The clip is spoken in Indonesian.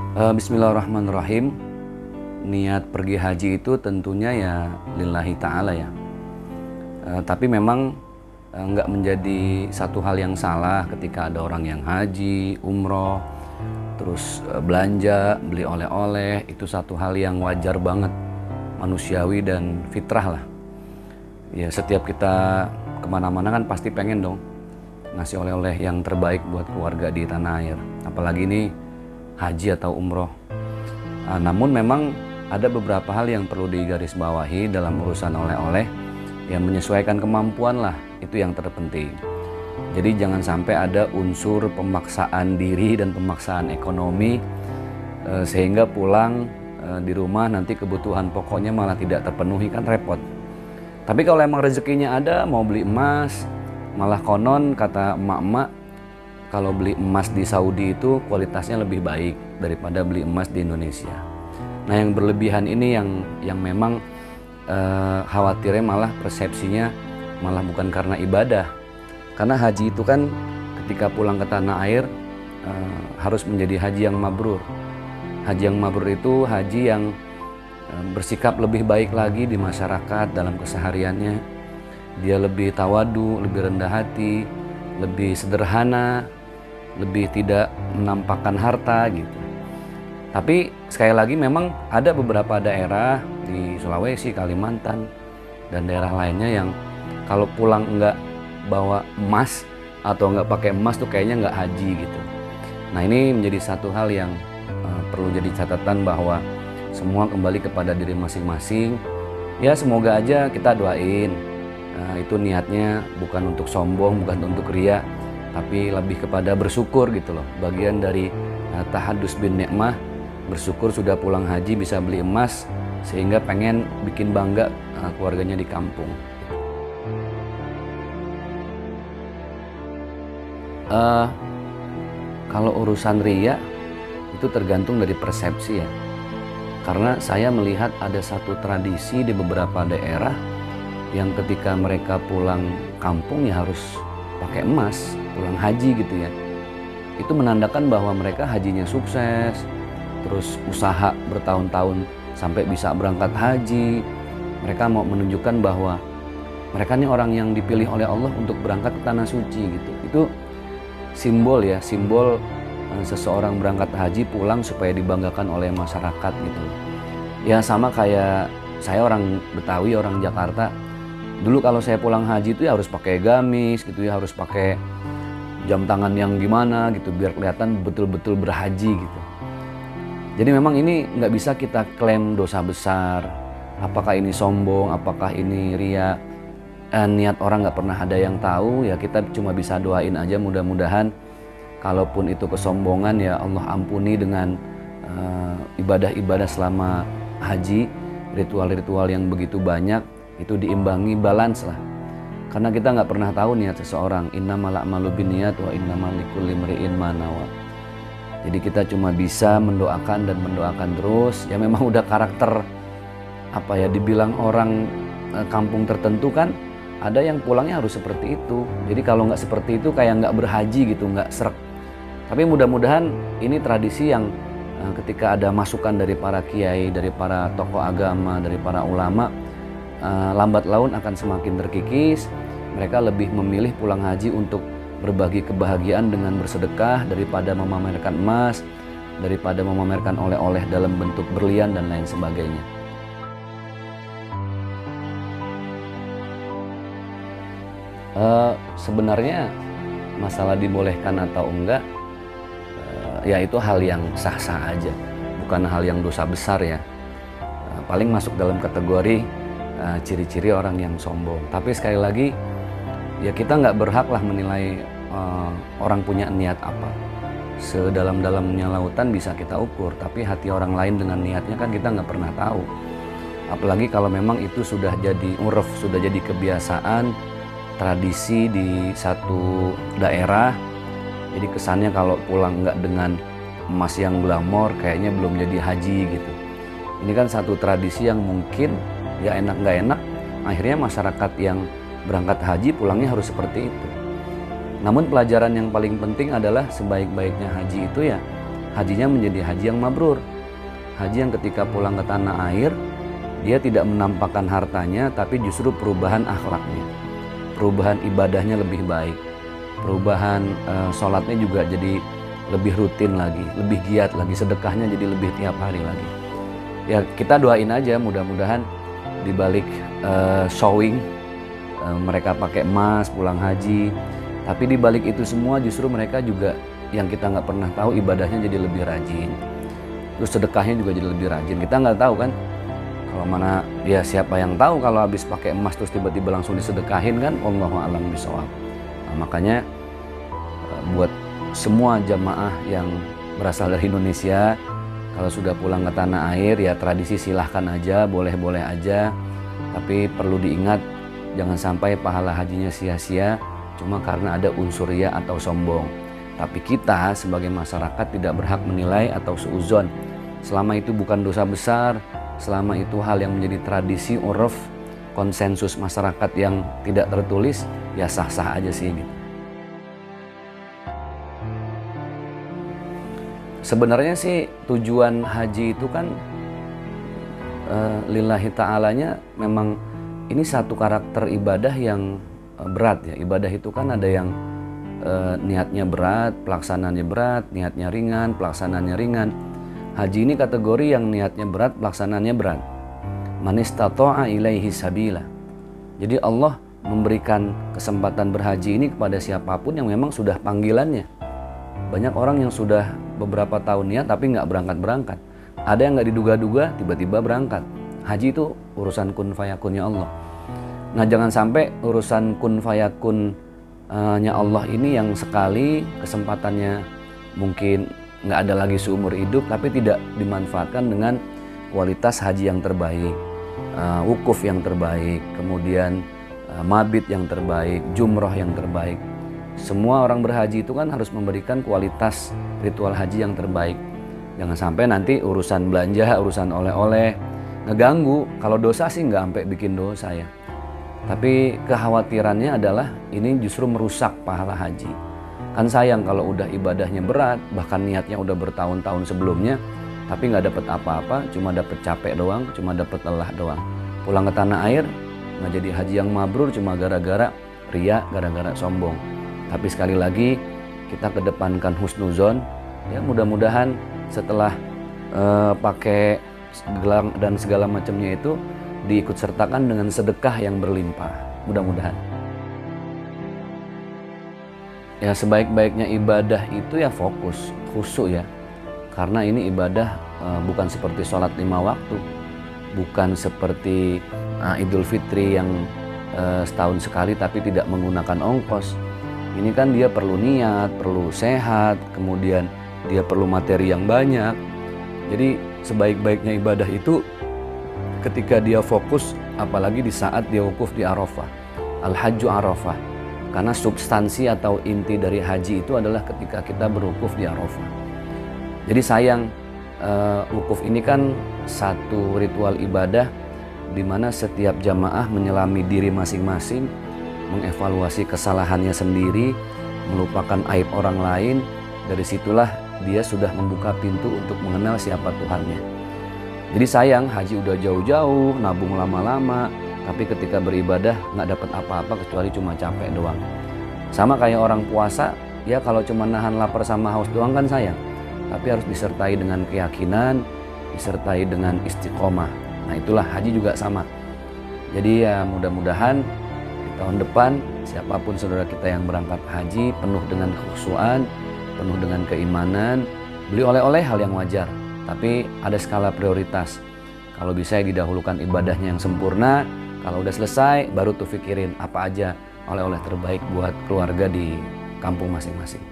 Bismillahirrahmanirrahim. Niat pergi haji itu tentunya ya lillahi ta'ala ya. Tapi memang nggak menjadi satu hal yang salah ketika ada orang yang haji, umroh, terus belanja, beli oleh-oleh. Itu satu hal yang wajar banget, manusiawi dan fitrah lah. Ya setiap kita kemana-mana kan pasti pengen dong ngasih oleh-oleh yang terbaik buat keluarga di tanah air. Apalagi ini haji atau umroh. Namun memang ada beberapa hal yang perlu digarisbawahi dalam urusan oleh-oleh yang menyesuaikan kemampuan lah, itu yang terpenting. Jadi jangan sampai ada unsur pemaksaan diri dan pemaksaan ekonomi sehingga pulang di rumah nanti kebutuhan pokoknya malah tidak terpenuhi, kan repot. Tapi kalau emang rezekinya ada, mau beli emas, malah konon kata emak-emak kalau beli emas di Saudi itu kualitasnya lebih baik daripada beli emas di Indonesia. Nah yang berlebihan ini yang memang khawatirnya malah persepsinya malah bukan karena ibadah. Karena haji itu kan ketika pulang ke tanah air harus menjadi haji yang mabrur. Haji yang mabrur itu haji yang bersikap lebih baik lagi di masyarakat dalam kesehariannya. Dia lebih tawadu, lebih rendah hati, lebih sederhana, lebih tidak menampakkan harta gitu. Tapi sekali lagi memang ada beberapa daerah di Sulawesi, Kalimantan, dan daerah lainnya yang kalau pulang nggak bawa emas atau nggak pakai emas tuh kayaknya nggak haji gitu. Nah ini menjadi satu hal yang perlu jadi catatan bahwa semua kembali kepada diri masing-masing. Ya semoga aja kita doain. Itu niatnya bukan untuk sombong, bukan untuk ria, tapi lebih kepada bersyukur gitu loh. Bagian dari tahadus bin nikmah, bersyukur sudah pulang haji bisa beli emas sehingga pengen bikin bangga keluarganya di kampung. Kalau urusan ria itu tergantung dari persepsi ya. Karena saya melihat ada satu tradisi di beberapa daerah yang ketika mereka pulang kampung ya harus pakai emas, pulang haji gitu ya. Itu menandakan bahwa mereka hajinya sukses, terus usaha bertahun-tahun sampai bisa berangkat haji. Mereka mau menunjukkan bahwa mereka ini orang yang dipilih oleh Allah untuk berangkat ke tanah suci gitu. Itu simbol ya, simbol seseorang berangkat haji pulang supaya dibanggakan oleh masyarakat gitu. Ya sama kayak saya orang Betawi, orang Jakarta. Dulu kalau saya pulang haji itu ya harus pakai gamis gitu ya, harus pakai jam tangan yang gimana gitu biar kelihatan betul-betul berhaji gitu. Jadi memang ini nggak bisa kita klaim dosa besar. Apakah ini sombong, apakah ini ria, niat orang nggak pernah ada yang tahu. Ya kita cuma bisa doain aja mudah-mudahan kalaupun itu kesombongan ya Allah ampuni dengan ibadah-ibadah selama haji, ritual-ritual yang begitu banyak. Itu diimbangi balance lah, karena kita nggak pernah tahu niat seseorang. Innamal a'malu binniyat wa innamal likulli imri'in ma nawa. Jadi kita cuma bisa mendoakan dan mendoakan terus. Ya memang udah karakter apa ya, dibilang orang kampung tertentu kan ada yang pulangnya harus seperti itu. Jadi kalau nggak seperti itu kayak nggak berhaji gitu, nggak srek. Tapi mudah-mudahan ini tradisi yang ketika ada masukan dari para kiai, dari para tokoh agama, dari para ulama, lambat laun akan semakin terkikis. Mereka lebih memilih pulang haji untuk berbagi kebahagiaan dengan bersedekah daripada memamerkan emas, daripada memamerkan oleh-oleh dalam bentuk berlian dan lain sebagainya. Sebenarnya masalah dibolehkan atau enggak, ya itu hal yang sah-sah aja, bukan hal yang dosa besar ya. Paling masuk dalam kategori ciri-ciri orang yang sombong. Tapi sekali lagi ya kita nggak berhak lah menilai orang punya niat apa. Sedalam-dalamnya lautan bisa kita ukur, tapi hati orang lain dengan niatnya kan kita nggak pernah tahu. Apalagi kalau memang itu sudah jadi uruf, sudah jadi kebiasaan, tradisi di satu daerah. Jadi kesannya kalau pulang nggak dengan emas yang glamor kayaknya belum jadi haji gitu. Ini kan satu tradisi yang mungkin ya enak nggak enak, akhirnya masyarakat yang berangkat haji pulangnya harus seperti itu. Namun pelajaran yang paling penting adalah sebaik-baiknya haji itu ya hajinya menjadi haji yang mabrur. Haji yang ketika pulang ke tanah air, dia tidak menampakkan hartanya, tapi justru perubahan akhlaknya, perubahan ibadahnya lebih baik, perubahan sholatnya juga jadi lebih rutin lagi, lebih giat lagi, sedekahnya jadi lebih tiap hari lagi. Ya kita doain aja, mudah-mudahan dibalik showing mereka pakai emas pulang haji, tapi dibalik itu semua justru mereka juga yang kita nggak pernah tahu ibadahnya jadi lebih rajin, terus sedekahnya juga jadi lebih rajin. Kita nggak tahu kan, kalau mana ya siapa yang tahu kalau habis pakai emas terus tiba-tiba langsung disedekahin kan, wallahu a'lam bishawab. Nah, makanya buat semua jamaah yang berasal dari Indonesia, kalau sudah pulang ke tanah air ya tradisi silahkan aja, boleh-boleh aja, tapi perlu diingat jangan sampai pahala hajinya sia-sia cuma karena ada unsur riya atau sombong. Tapi kita sebagai masyarakat tidak berhak menilai atau suudzon. Selama itu bukan dosa besar, selama itu hal yang menjadi tradisi, uruf, konsensus masyarakat yang tidak tertulis, ya sah-sah aja sih gitu. Sebenarnya sih tujuan haji itu kan lillahi ta'alanya memang ini satu karakter ibadah yang berat ya. Ibadah itu kan ada yang niatnya berat, pelaksanaannya berat, niatnya ringan, pelaksanaannya ringan. Haji ini kategori yang niatnya berat, pelaksanaannya berat. Man istata'a ilaihi sabila. Jadi Allah memberikan kesempatan berhaji ini kepada siapapun yang memang sudah panggilannya. Banyak orang yang sudah beberapa tahun niat tapi nggak berangkat-berangkat. Ada yang nggak diduga-duga tiba-tiba berangkat. Haji itu urusan kun fayakunnya Allah. Nah jangan sampai urusan kun fayakun nya Allah ini yang sekali kesempatannya mungkin nggak ada lagi seumur hidup, tapi tidak dimanfaatkan dengan kualitas haji yang terbaik, wukuf yang terbaik, kemudian mabit yang terbaik, jumroh yang terbaik. Semua orang berhaji itu kan harus memberikan kualitas ritual haji yang terbaik. Jangan sampai nanti urusan belanja, urusan oleh-oleh ngeganggu. Kalau dosa sih nggak sampai bikin dosa ya. Tapi kekhawatirannya adalah ini justru merusak pahala haji. Kan sayang kalau udah ibadahnya berat, bahkan niatnya udah bertahun-tahun sebelumnya, tapi nggak dapet apa-apa, cuma dapet capek doang, cuma dapet lelah doang. Pulang ke tanah air, nggak jadi haji yang mabrur cuma gara-gara riya, gara-gara sombong. Tapi sekali lagi kita kedepankan husnuzon, ya mudah-mudahan setelah pakai gelang dan segala macamnya itu diikut sertakan dengan sedekah yang berlimpah, mudah-mudahan. Ya sebaik-baiknya ibadah itu ya fokus, khusyuk ya. Karena ini ibadah bukan seperti sholat 5 waktu, bukan seperti Idul Fitri yang setahun sekali tapi tidak menggunakan ongkos. Ini kan dia perlu niat, perlu sehat, kemudian dia perlu materi yang banyak. Jadi sebaik-baiknya ibadah itu ketika dia fokus, apalagi di saat dia wukuf di Arafah. Al-Hajju Arafah. Karena substansi atau inti dari haji itu adalah ketika kita berwukuf di Arafah. Jadi sayang, wukuf ini kan satu ritual ibadah di mana setiap jamaah menyelami diri masing-masing, mengevaluasi kesalahannya sendiri, melupakan aib orang lain. Dari situlah dia sudah membuka pintu untuk mengenal siapa Tuhannya. Jadi sayang, haji udah jauh-jauh, nabung lama-lama, tapi ketika beribadah nggak dapat apa-apa kecuali cuma capek doang. Sama kayak orang puasa, ya kalau cuma nahan lapar sama haus doang kan sayang. Tapi harus disertai dengan keyakinan, disertai dengan istiqomah. Nah itulah haji juga sama. Jadi ya mudah-mudahan di tahun depan siapapun saudara kita yang berangkat haji penuh dengan kekhusyuan, penuh dengan keimanan, beli oleh-oleh hal yang wajar. Tapi ada skala prioritas. Kalau bisa didahulukan ibadahnya yang sempurna. Kalau udah selesai baru tuh pikirin apa aja oleh-oleh terbaik buat keluarga di kampung masing-masing.